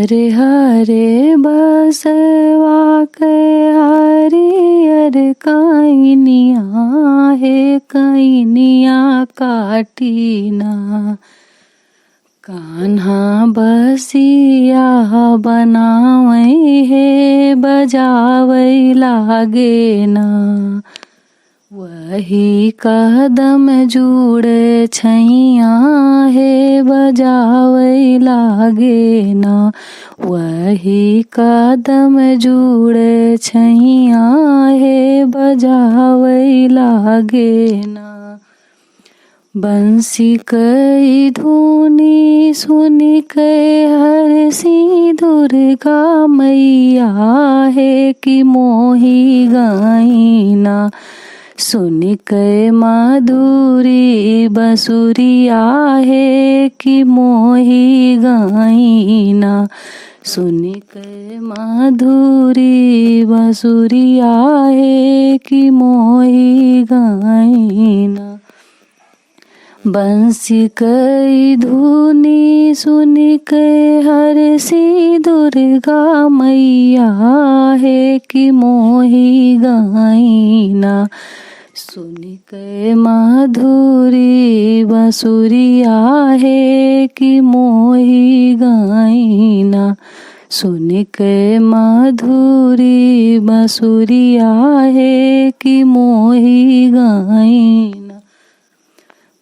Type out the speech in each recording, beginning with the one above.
हरे हरे बसवा के हरियर कैनिया हे कैनिया काटीना। कान्हा बसिया बनावै हे बजावै लागे ना। वही कदम जुड़े छैया हे बजावै लागे ना। वही कदम जुड़े छैया हे बजावै लागे ना। बंसी कई धुनी सुनी के हरसी दुर्गा मैया हे कि मोही गाइना। सुनी के माधुरी बसुरिया हे कि मोही गाइना। सुनी के माधुरी बसुरिया हे कि मोही गाइना। बंसी कई धुनी सुनी के हरसी दुर्गा मैया हे कि मोही गाइना। सुनी के माधुरी बसुरिया हे कि मोही गाइना। सुनी के माधुरी बसुरिया हे कि मोही गाइना।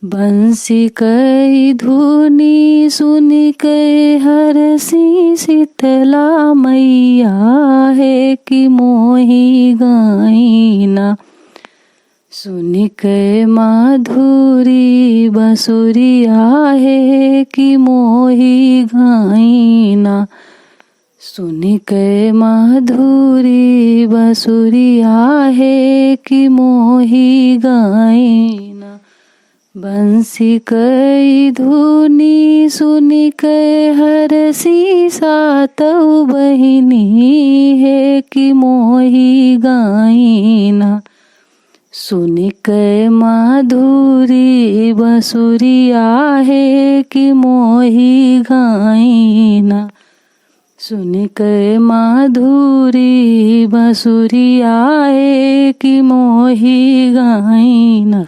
बंसी कई धुनी सुनी के हरसी शीतला मैया हे कि मोही गाइना। सुनी के माधुरी बसुरिया हे कि मोही गाइना। सुनी के माधुरी बसुरिया हे कि मोही गाइना। बंसी कई धुनी सुनी के हरसी सातौ बहिनी हे कि मोही गाइना। सुनी के माधुरी बसुरिया हे कि मोही गाइना। सुनी के माधुरी बसुरिया हे कि मोही गाइना।